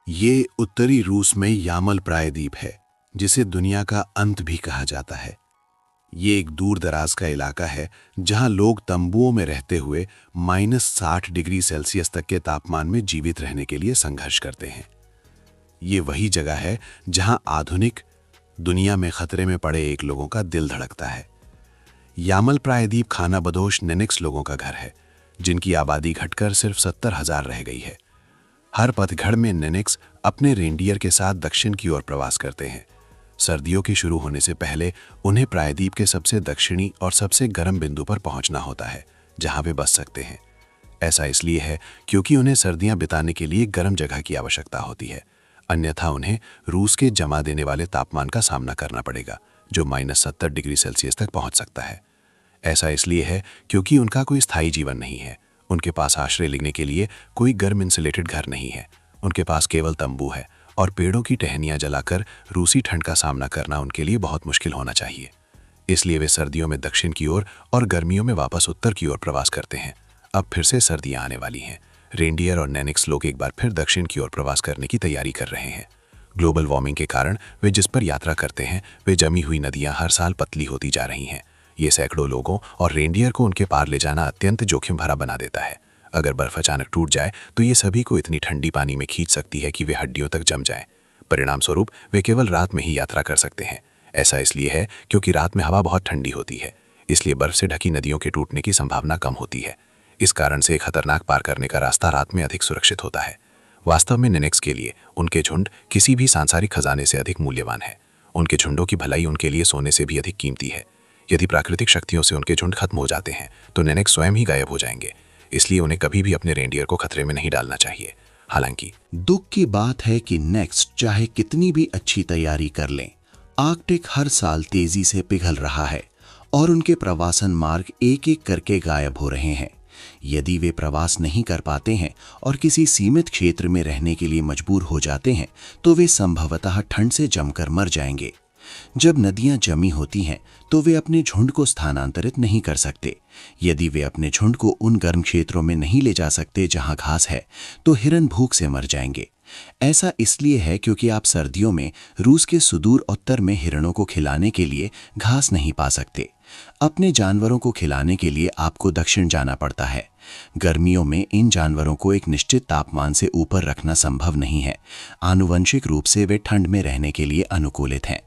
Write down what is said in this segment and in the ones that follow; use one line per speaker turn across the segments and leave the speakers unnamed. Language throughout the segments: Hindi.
ये उत्तरी रूस में यामल प्रायद्वीप है, जिसे दुनिया का अंत भी कहा जाता है। ये एक दूर दराज का इलाका है जहां लोग तंबुओं में रहते हुए -60 डिग्री सेल्सियस तक के तापमान में जीवित रहने के लिए संघर्ष करते हैं। ये वही जगह है जहां आधुनिक दुनिया में खतरे में पड़े एक लोगों का दिल धड़कता है। यामल प्रायद्वीप खानाबदोश नेनिक्स लोगों का घर है, जिनकी आबादी घटकर सिर्फ 70,000 रह गई है। हर पतझड़ में नेनिक्स अपने रेंडियर के साथ दक्षिण की ओर प्रवास करते हैं। सर्दियों के शुरू होने से पहले उन्हें प्रायद्वीप के सबसे दक्षिणी और सबसे गर्म बिंदु पर पहुंचना होता है, जहां वे बस सकते हैं। ऐसा इसलिए है क्योंकि उन्हें सर्दियां बिताने के लिए गर्म जगह की आवश्यकता होती है, अन्यथा उन्हें रूस के जमा देने वाले तापमान का सामना करना पड़ेगा, जो -70 डिग्री सेल्सियस तक पहुंच सकता है। ऐसा इसलिए है क्योंकि उनका कोई स्थायी जीवन नहीं है। उनके पास आश्रय लेने के लिए कोई गर्म इंसुलेटेड घर नहीं है। उनके पास केवल तंबू है और पेड़ों की टहनियां जलाकर रूसी ठंड का सामना करना उनके लिए बहुत मुश्किल होना चाहिए। इसलिए वे सर्दियों में दक्षिण की ओर और गर्मियों में वापस उत्तर की ओर प्रवास करते हैं। अब फिर से सर्दियां आने वाली हैं। रेंडियर और नेनिक्स लोग एक बार फिर दक्षिण की ओर प्रवास करने की तैयारी कर रहे हैं। ग्लोबल वार्मिंग के कारण वे जिस पर यात्रा करते हैं, वे जमी हुई नदियां हर साल पतली होती जा रही हैं। ये सैकड़ों लोगों और रेंडियर को उनके पार ले जाना अत्यंत जोखिम भरा बना देता है। अगर बर्फ अचानक टूट जाए तो ये सभी को इतनी ठंडी पानी में खींच सकती है कि वे हड्डियों तक जम जाएं। परिणाम स्वरूप वे केवल रात में ही यात्रा कर सकते हैं। ऐसा इसलिए है क्योंकि रात में हवा बहुत ठंडी होती है, इसलिए बर्फ से ढकी नदियों के टूटने की संभावना कम होती है। इस कारण से एक खतरनाक पार करने का रास्ता रात में अधिक सुरक्षित होता है। वास्तव में नेनिक्स के लिए उनके झुंड किसी भी सांसारिक खजाने से अधिक मूल्यवान है। उनके झुंडों की भलाई उनके लिए सोने से भी अधिक कीमती है। यदि प्राकृतिक शक्तियों से उनके झुंड खत्म हो जाते हैं तो नेनिक्स स्वयं ही गायब हो जाएंगे। इसलिए उन्हें कभी भी अपने रेंडियर को खतरे में नहीं डालना चाहिए। हालांकि
दुख की बात है कि नेक्स्ट चाहे कितनी भी अच्छी तैयारी कर लें, आर्कटिक हर साल तेजी से पिघल रहा है और उनके प्रवासन मार्ग एक एक करके गायब हो रहे हैं। यदि वे प्रवास नहीं कर पाते हैं और किसी सीमित क्षेत्र में रहने के लिए मजबूर हो जाते हैं तो वे संभवतः ठंड से जमकर मर जाएंगे। जब नदियां जमी होती हैं तो वे अपने झुंड को स्थानांतरित नहीं कर सकते। यदि वे अपने झुंड को उन गर्म क्षेत्रों में नहीं ले जा सकते जहां घास है, तो हिरन भूख से मर जाएंगे। ऐसा इसलिए है क्योंकि आप सर्दियों में रूस के सुदूर उत्तर में हिरणों को खिलाने के लिए घास नहीं पा सकते। अपने जानवरों को खिलाने के लिए आपको दक्षिण जाना पड़ता है। गर्मियों में इन जानवरों को एक निश्चित तापमान से ऊपर रखना संभव नहीं है। आनुवंशिक रूप से वे ठंड में रहने के लिए अनुकूलित हैं।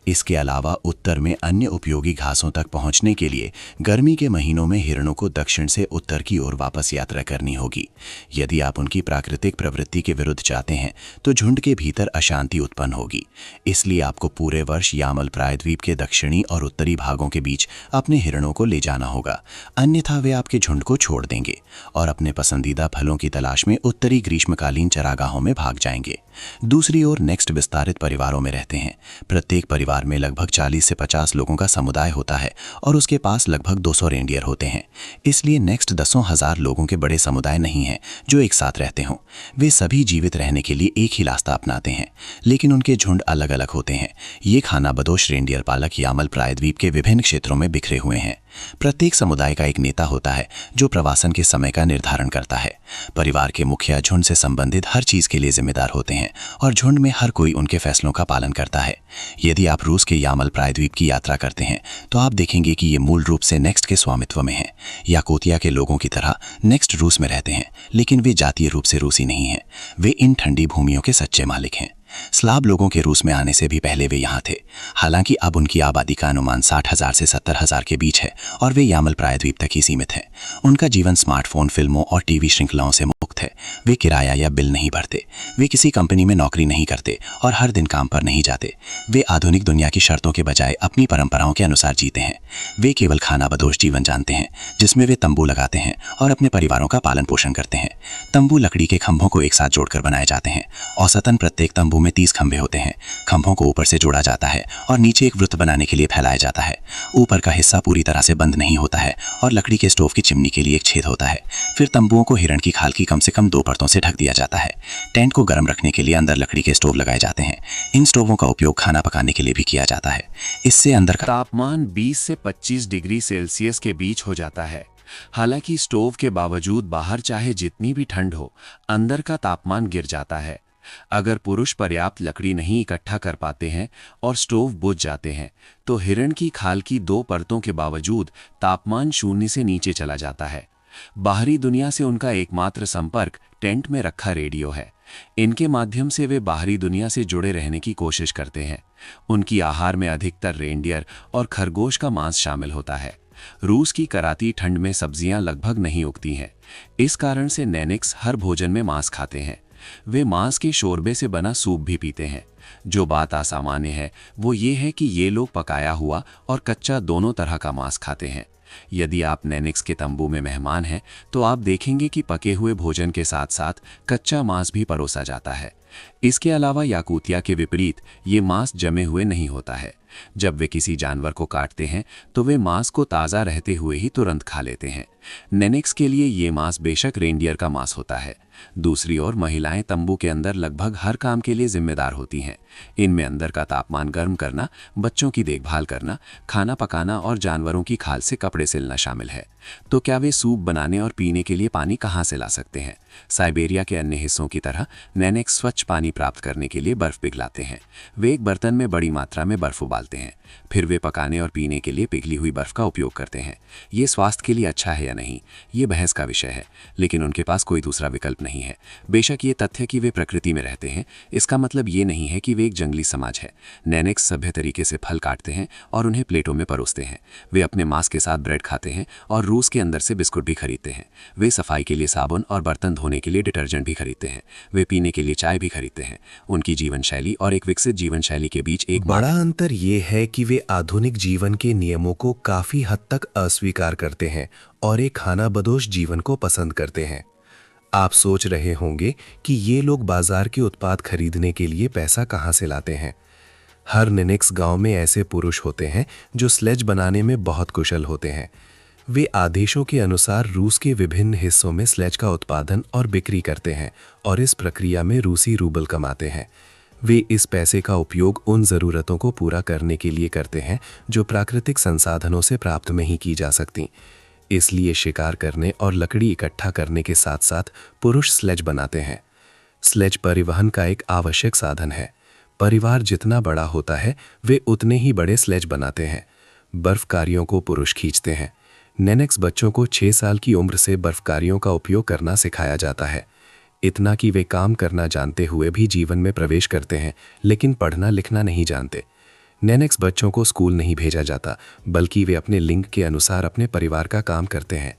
इसके अलावा उत्तर में अन्य उपयोगी घासों तक पहुंचने के लिए गर्मी के महीनों में हिरणों को दक्षिण से उत्तर की ओर वापस यात्रा करनी होगी। यदि आप उनकी प्राकृतिक प्रवृत्ति के विरुद्ध जाते हैं तो झुंड के भीतर अशांति उत्पन्न होगी। इसलिए आपको पूरे वर्ष यामल प्रायद्वीप के दक्षिणी और उत्तरी भागों के बीच अपने हिरणों को ले जाना होगा, अन्यथा वे आपके झुंड को छोड़ देंगे और अपने पसंदीदा फलों की तलाश में उत्तरी ग्रीष्मकालीन चरागाहों में भाग जाएंगे। दूसरी ओर नेक्स्ट विस्तारित परिवारों में रहते हैं। प्रत्येक परिवार में लगभग 40 से 50 लोगों का समुदाय होता है और उसके पास लगभग 200 रेंडियर होते हैं। इसलिए नेक्स्ट दसों हजार लोगों के बड़े समुदाय नहीं हैं जो एक साथ रहते हों। वे सभी जीवित रहने के लिए एक ही रास्ता अपनाते हैं, लेकिन उनके झुंड अलग अलग होते हैं। ये खानाबदोश रेंडियर पालक यामल प्रायद्वीप के विभिन्न क्षेत्रों में बिखरे हुए हैं। प्रत्येक समुदाय का एक नेता होता है जो प्रवासन के समय का निर्धारण करता है। परिवार के मुखिया झुंड से संबंधित हर चीज के लिए जिम्मेदार होते हैं और झुंड में हर कोई उनके फैसलों का पालन करता है। यदि आप रूस के यामल प्रायद्वीप की यात्रा करते हैं तो आप देखेंगे कि ये मूल रूप से नेक्स्ट के स्वामित्व में है। याकोतिया के लोगों की तरह नेक्स्ट रूस में रहते हैं, लेकिन वे जातीय रूप से रूसी नहीं हैं। वे इन ठंडी भूमियों के सच्चे मालिक हैं। स्लाव लोगों के रूस में आने से भी पहले वे यहाँ थे। हालांकि अब उनकी आबादी का अनुमान 60,000 से 70,000 के बीच है और वे यामल प्रायद्वीप तक ही सीमित हैं। उनका जीवन स्मार्टफोन, फिल्मों और टीवी श्रृंखलाओं से मुक्त है। वे किराया या बिल नहीं भरते। वे किसी कंपनी में नौकरी नहीं करते और हर दिन काम पर नहीं जाते। वे आधुनिक दुनिया की शर्तों के बजाय अपनी परंपराओं के अनुसार जीते हैं। वे केवल खानाबदोश जीवन जानते हैं, जिसमें वे तंबू लगाते हैं और अपने परिवारों का पालन पोषण करते हैं। तंबू लकड़ी के खंभों को एक साथ जोड़कर बनाए जाते हैं। औसतन प्रत्येक तंबू में 30 खंभे होते हैं। खंभों को ऊपर से जोड़ा जाता है और नीचे एक वृत्त बनाने के लिए फैलाया जाता है। ऊपर का हिस्सा पूरी तरह से बंद नहीं होता है और लकड़ी के स्टोव की चिमनी के लिए एक छेद होता है। फिर तंबुओं को हिरण की खाल की कम से कम 2 परतों से ढक दिया जाता है। टेंट को गर्म रखने के लिए अंदर लकड़ी के स्टोव लगाए जाते हैं। इन स्टोवों का उपयोग खाना पकाने के लिए भी किया जाता है। इससे अंदर का
तापमान 20 से 25 डिग्री सेल्सियस के बीच हो जाता है। हालांकि स्टोव के बावजूद बाहर चाहे जितनी भी ठंड हो, अंदर का तापमान गिर जाता है। अगर पुरुष पर्याप्त लकड़ी नहीं इकट्ठा कर पाते हैं और स्टोव बुझ जाते हैं तो हिरण की खाल की 2 परतों के बावजूद तापमान 0 से नीचे चला जाता है। बाहरी दुनिया से उनका एकमात्र संपर्क टेंट में रखा रेडियो है। इनके माध्यम से वे बाहरी दुनिया से जुड़े रहने की कोशिश करते हैं। उनकी आहार में अधिकतर रेंडियर और खरगोश का मांस शामिल होता है। रूस की कराती ठंड में सब्जियां लगभग नहीं उगती हैं। इस कारण से नैनिक्स हर भोजन में मांस खाते हैं। वे मांस के शोरबे से बना सूप भी पीते हैं। जो बात असामान्य है वो ये है कि ये लोग पकाया हुआ और कच्चा दोनों तरह का मांस खाते हैं। यदि आप नैनिक्स के तंबू में मेहमान हैं तो आप देखेंगे कि पके हुए भोजन के साथ साथ कच्चा मांस भी परोसा जाता है। इसके अलावा याकूतिया के विपरीत ये मांस जमे हुए नहीं होता है। जब वे किसी जानवर को काटते हैं तो वे मांस को ताज़ा रहते हुए ही तुरंत खा लेते हैं। नैनिक्स के लिए ये मांस बेशक रेंडियर का मांस होता है। दूसरी ओर महिलाएं तंबू के अंदर लगभग हर काम के लिए जिम्मेदार होती हैं। इनमें अंदर का तापमान गर्म करना, बच्चों की देखभाल करना, खाना पकाना और जानवरों की खाल से कपड़े सिलना शामिल है। तो क्या वे सूप बनाने और पीने के लिए पानी कहाँ से ला सकते हैं? साइबेरिया के अन्य हिस्सों की तरह नैनिक्स स्वच्छ पानी प्राप्त करने के लिए बर्फ पिघलाते हैं। वे एक बर्तन में बड़ी मात्रा में बर्फ उबालते हैं, फिर वे पकाने और पीने के लिए पिघली हुई बर्फ का उपयोग करते हैं। ये स्वास्थ्य के लिए अच्छा है या नहीं, ये बहस का विषय है, लेकिन उनके पास कोई दूसरा विकल्प नहीं है। बेशक ये तथ्य कि वे प्रकृति में रहते हैं, इसका मतलब ये नहीं है कि वे एक जंगली समाज है। नैनिक्स सभ्य तरीके से फल काटते हैं और उन्हें प्लेटों में परोसते हैं। वे अपने मांस के साथ ब्रेड खाते हैं और रूस के अंदर से बिस्कुट भी खरीदते हैं। वे सफाई के लिए साबुन और बर्तन धोने के लिए डिटर्जेंट भी खरीदते हैं। वे पीने के लिए चाय भी खरीदते हैं। उनकी जीवन शैली और एक विकसित जीवन शैली के बीच एक
बड़ा अंतर ये है कि वे आधुनिक जीवन के नियमों को काफी हद तक अस्वीकार करते हैं और एक खानाबदोश जीवन को पसंद करते हैं। आप सोच रहे होंगे कि ये लोग बाजार के उत्पाद खरीदने के लिए पैसा कहाँ से लाते हैं। हर नैनिक्स गांव में ऐसे पुरुष होते हैं जो स्लेज बनाने में बहुत कुशल होते हैं। वे आदेशों के अनुसार रूस के विभिन्न हिस्सों में स्लेज का उत्पादन और बिक्री करते हैं और इस प्रक्रिया में रूसी रूबल कमाते हैं। वे इस पैसे का उपयोग उन ज़रूरतों को पूरा करने के लिए करते हैं जो प्राकृतिक संसाधनों से प्राप्त नहीं की जा सकती। इसलिए शिकार करने और लकड़ी इकट्ठा करने के साथ साथ पुरुष स्लेज बनाते हैं। स्लेज परिवहन का एक आवश्यक साधन है। परिवार जितना बड़ा होता है वे उतने ही बड़े स्लेज बनाते हैं। बर्फकारियों को पुरुष खींचते हैं। नैनिक्स बच्चों को 6 साल की उम्र से बर्फकारियों का उपयोग करना सिखाया जाता है। इतना कि वे काम करना जानते हुए भी जीवन में प्रवेश करते हैं, लेकिन पढ़ना लिखना नहीं जानते। नैनिक्स बच्चों को स्कूल नहीं भेजा जाता, बल्कि वे अपने लिंग के अनुसार अपने परिवार का काम करते हैं।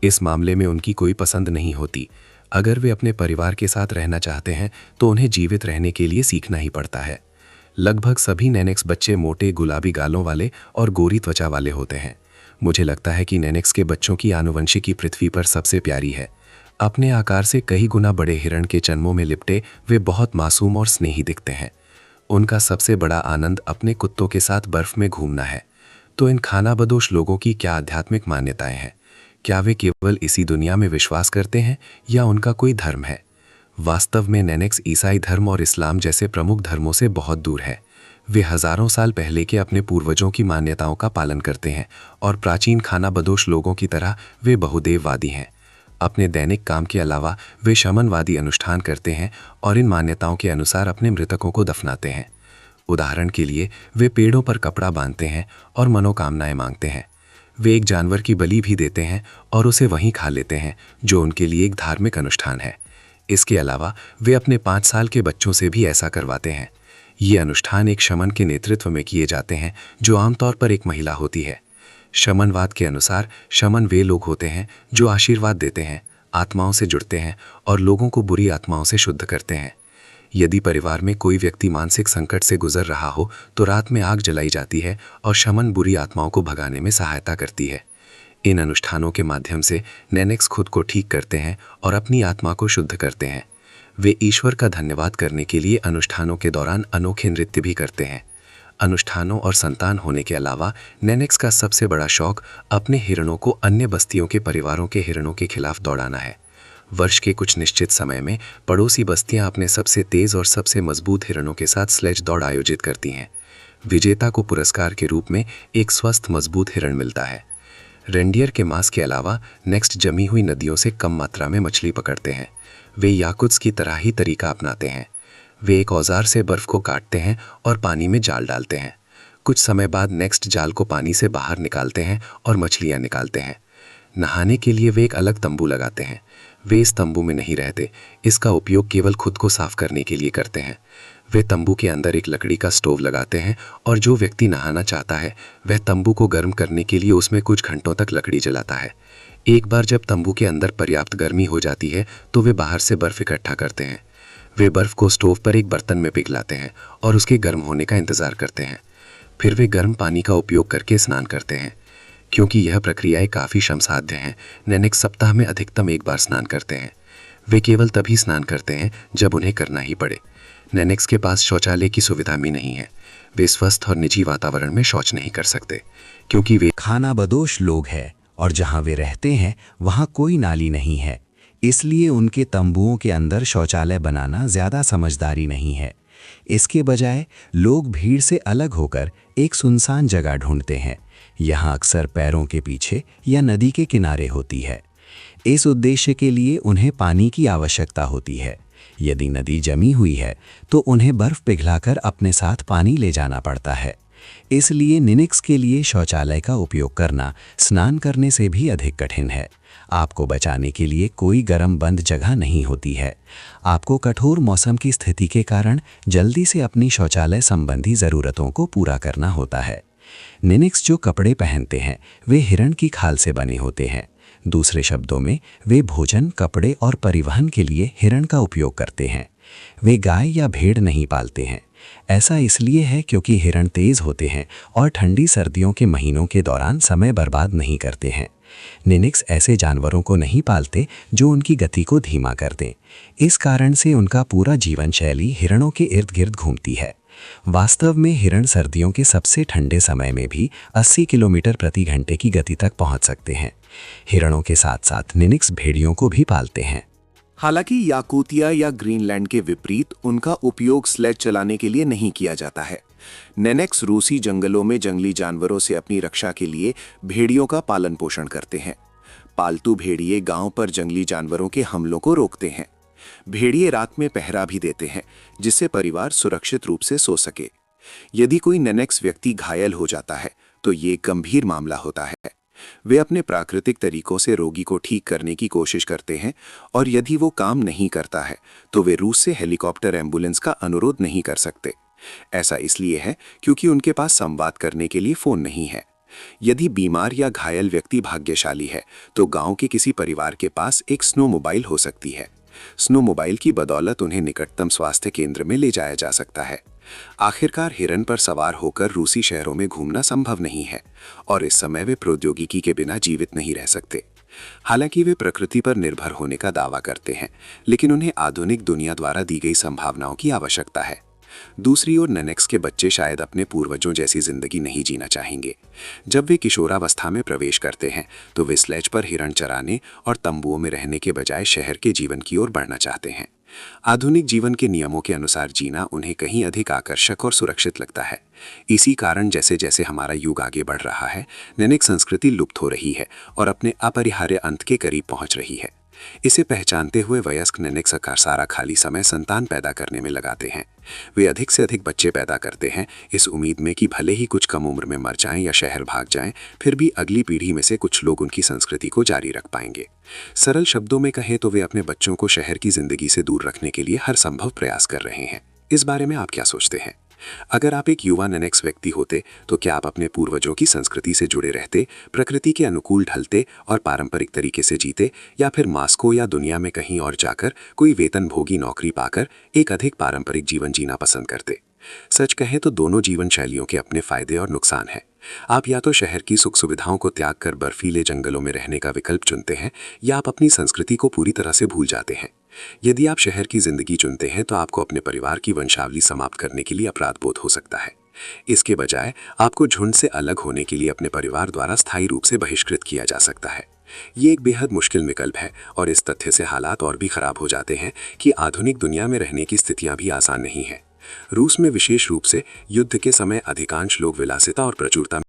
इस मामले में उनकी कोई पसंद नहीं होती। अगर वे अपने परिवार के साथ रहना चाहते हैं तो उन्हें जीवित रहने के लिए सीखना ही पड़ता है। लगभग सभी नैनिक्स बच्चे मोटे गुलाबी गालों वाले और गोरी त्वचा वाले होते हैं। मुझे लगता है कि नैनिक्स के बच्चों की आनुवंशिकी पृथ्वी पर सबसे प्यारी है। अपने आकार से कई गुना बड़े हिरण के चर्मों में लिपटे वे बहुत मासूम और स्नेही दिखते हैं। उनका सबसे बड़ा आनंद अपने कुत्तों के साथ बर्फ में घूमना है। तो इन खानाबदोश लोगों की क्या आध्यात्मिक मान्यताएं हैं? क्या वे केवल इसी दुनिया में विश्वास करते हैं या उनका कोई धर्म है? वास्तव में नैनिक्स ईसाई धर्म और इस्लाम जैसे प्रमुख धर्मों से बहुत दूर है। वे हजारों साल पहले के अपने पूर्वजों की मान्यताओं का पालन करते हैं और प्राचीन खानाबदोश लोगों की तरह वे बहुदेववादी हैं। अपने दैनिक काम के अलावा वे शमनवादी अनुष्ठान करते हैं और इन मान्यताओं के अनुसार अपने मृतकों को दफनाते हैं। उदाहरण के लिए वे पेड़ों पर कपड़ा बांधते हैं और मनोकामनाएं मांगते हैं। वे एक जानवर की बलि भी देते हैं और उसे वहीं खा लेते हैं, जो उनके लिए एक धार्मिक अनुष्ठान है। इसके अलावा वे अपने 5 साल के बच्चों से भी ऐसा करवाते हैं। ये अनुष्ठान एक शमन के नेतृत्व में किए जाते हैं, जो आमतौर पर एक महिला होती है। शमनवाद के अनुसार शमन वे लोग होते हैं जो आशीर्वाद देते हैं, आत्माओं से जुड़ते हैं और लोगों को बुरी आत्माओं से शुद्ध करते हैं। यदि परिवार में कोई व्यक्ति मानसिक संकट से गुजर रहा हो तो रात में आग जलाई जाती है और शमन बुरी आत्माओं को भगाने में सहायता करती है। इन अनुष्ठानों के माध्यम से नैनिक्स खुद को ठीक करते हैं और अपनी आत्मा को शुद्ध करते हैं। वे ईश्वर का धन्यवाद करने के लिए अनुष्ठानों के दौरान अनोखे नृत्य भी करते हैं। अनुष्ठानों और संतान होने के अलावा नैनिक्स का सबसे बड़ा शौक अपने हिरणों को अन्य बस्तियों के परिवारों के हिरणों के खिलाफ दौड़ाना है। वर्ष के कुछ निश्चित समय में पड़ोसी बस्तियां अपने सबसे तेज और सबसे मजबूत हिरणों के साथ स्लेज दौड़ आयोजित करती हैं। विजेता को पुरस्कार के रूप में एक स्वस्थ मजबूत हिरण मिलता है। रेंडियर के मांस के अलावा नेक्स्ट जमी हुई नदियों से कम मात्रा में मछली पकड़ते हैं। वे याकुत्स की तरह ही तरीका अपनाते हैं। वे एक औजार से बर्फ को काटते हैं और पानी में जाल डालते हैं। कुछ समय बाद नेक्स्ट जाल को पानी से बाहर निकालते हैं और मछलियाँ निकालते हैं। नहाने के लिए वे एक अलग तंबू लगाते हैं। वे इस तंबू में नहीं रहते, इसका उपयोग केवल खुद को साफ करने के लिए करते हैं। वे तंबू के अंदर एक लकड़ी का स्टोव लगाते हैं और जो व्यक्ति नहाना चाहता है वह तंबू को गर्म करने के लिए उसमें कुछ घंटों तक लकड़ी जलाता है। एक बार जब तंबू के अंदर पर्याप्त गर्मी हो जाती है तो वे बाहर से बर्फ इकट्ठा करते हैं। वे बर्फ को स्टोव पर एक बर्तन में पिघलाते हैं और उसके गर्म होने का इंतज़ार करते हैं। फिर वे गर्म पानी का उपयोग करके स्नान करते हैं। क्योंकि यह प्रक्रियाएं काफ़ी श्रमसाध्य हैं, नेनेक्स सप्ताह में अधिकतम एक बार स्नान करते हैं। वे केवल तभी स्नान करते हैं जब उन्हें करना ही पड़े। नेनेक्स के पास शौचालय की सुविधा भी नहीं है। वे स्वस्थ और निजी वातावरण में शौच नहीं कर सकते क्योंकि वे
खानाबदोश लोग हैं और जहां वे रहते हैं वहां कोई नाली नहीं है। इसलिए उनके तंबुओं के अंदर शौचालय बनाना ज़्यादा समझदारी नहीं है। इसके बजाय लोग भीड़ से अलग होकर एक सुनसान जगह ढूंढते हैं। यहाँ अक्सर पैरों के पीछे या नदी के किनारे होती है। इस उद्देश्य के लिए उन्हें पानी की आवश्यकता होती है। यदि नदी जमी हुई है तो उन्हें बर्फ पिघलाकर अपने साथ पानी ले जाना पड़ता है। इसलिए निनिक्स के लिए शौचालय का उपयोग करना स्नान करने से भी अधिक कठिन है। आपको बचाने के लिए कोई गर्म बंद जगह नहीं होती है। आपको कठोर मौसम की स्थिति के कारण जल्दी से अपनी शौचालय संबंधी ज़रूरतों को पूरा करना होता है। निनिक्स जो कपड़े पहनते हैं वे हिरण की खाल से बने होते हैं। दूसरे शब्दों में वे भोजन, कपड़े और परिवहन के लिए हिरण का उपयोग करते हैं। वे गाय या भेड़ नहीं पालते हैं। ऐसा इसलिए है क्योंकि हिरण तेज होते हैं और ठंडी सर्दियों के महीनों के दौरान समय बर्बाद नहीं करते हैं। निनिक्स ऐसे जानवरों को नहीं पालते जो उनकी गति को धीमा कर दें। इस कारण से उनका पूरा जीवन शैली हिरणों के इर्द गिर्द घूमती है। वास्तव में हिरण सर्दियों के सबसे ठंडे समय में भी 80 किलोमीटर प्रति घंटे की गति तक पहुंच सकते हैं। हिरणों के साथ साथ निनिक्स भेड़ियों को भी पालते हैं।
हालांकि याकूतिया या ग्रीनलैंड के विपरीत उनका उपयोग स्लेज चलाने के लिए नहीं किया जाता है। नेनेक्स रूसी जंगलों में जंगली जानवरों से अपनी रक्षा के लिए भेड़ियों का पालन पोषण करते हैं। पालतू भेड़िए गांव पर जंगली जानवरों के हमलों को रोकते हैं। भेड़िए रात में पहरा भी देते हैं जिससे परिवार सुरक्षित रूप से सो सके। यदि कोई नेनेक्स व्यक्ति घायल हो जाता है तो ये गंभीर मामला होता है। वे अपने प्राकृतिक तरीकों से रोगी को ठीक करने की कोशिश करते हैं और यदि वो काम नहीं करता है तो वे रूस से हेलीकॉप्टर एम्बुलेंस का अनुरोध नहीं कर सकते। ऐसा इसलिए है क्योंकि उनके पास संवाद करने के लिए फोन नहीं है। यदि बीमार या घायल व्यक्ति भाग्यशाली है तो गांव के किसी परिवार के पास एक स्नो मोबाइल हो सकती है। स्नो मोबाइल की बदौलत उन्हें निकटतम स्वास्थ्य केंद्र में ले जाया जा सकता है। आखिरकार हिरन पर सवार होकर रूसी शहरों में घूमना संभव नहीं है और इस समय वे प्रौद्योगिकी के बिना जीवित नहीं रह सकते। हालांकि वे प्रकृति पर निर्भर होने का दावा करते हैं, लेकिन उन्हें आधुनिक दुनिया द्वारा दी गई संभावनाओं की आवश्यकता है। दूसरी ओर नेनेक्स के बच्चे शायद अपने पूर्वजों जैसी जिंदगी नहीं जीना चाहेंगे। जब वे किशोरावस्था में प्रवेश करते हैं तो वे स्लेज पर हिरण चराने और तंबुओं में रहने के बजाय शहर के जीवन की ओर बढ़ना चाहते हैं। आधुनिक जीवन के नियमों के अनुसार जीना उन्हें कहीं अधिक आकर्षक और सुरक्षित लगता है। इसी कारण जैसे जैसे हमारा युग आगे बढ़ रहा है, नेनेक्स संस्कृति लुप्त हो रही है और अपने अपरिहार्य अंत के करीब पहुंच रही है। इसे पहचानते हुए वयस्क नेनेक्स सारा खाली समय संतान पैदा करने में लगाते हैं। वे अधिक से अधिक बच्चे पैदा करते हैं इस उम्मीद में कि भले ही कुछ कम उम्र में मर जाएं या शहर भाग जाएं, फिर भी अगली पीढ़ी में से कुछ लोग उनकी संस्कृति को जारी रख पाएंगे। सरल शब्दों में कहें तो वे अपने बच्चों को शहर की जिंदगी से दूर रखने के लिए हर संभव प्रयास कर रहे हैं। इस बारे में आप क्या सोचते हैं? अगर आप एक युवा नेनेक्स व्यक्ति होते तो क्या आप अपने पूर्वजों की संस्कृति से जुड़े रहते, प्रकृति के अनुकूल ढलते और पारंपरिक तरीके से जीते, या फिर मास्को या दुनिया में कहीं और जाकर कोई वेतनभोगी नौकरी पाकर एक अधिक पारंपरिक जीवन जीना पसंद करते? सच कहें तो दोनों जीवन शैलियों के अपने फायदे और नुकसान हैं। आप या तो शहर की सुख सुविधाओं को त्याग कर बर्फीले जंगलों में रहने का विकल्प चुनते हैं, या आप अपनी संस्कृति को पूरी तरह से भूल जाते हैं। यदि आप शहर की जिंदगी चुनते हैं तो आपको अपने परिवार की वंशावली समाप्त करने के लिए अपराध बोध हो सकता है। इसके बजाय आपको झुंड से अलग होने के लिए अपने परिवार द्वारा स्थायी रूप से बहिष्कृत किया जा सकता है। ये एक बेहद मुश्किल विकल्प है और इस तथ्य से हालात और भी खराब हो जाते हैं कि आधुनिक दुनिया में रहने की स्थितियां भी आसान नहीं है। रूस में विशेष रूप से युद्ध के समय अधिकांश लोग विलासिता और प्रचुरता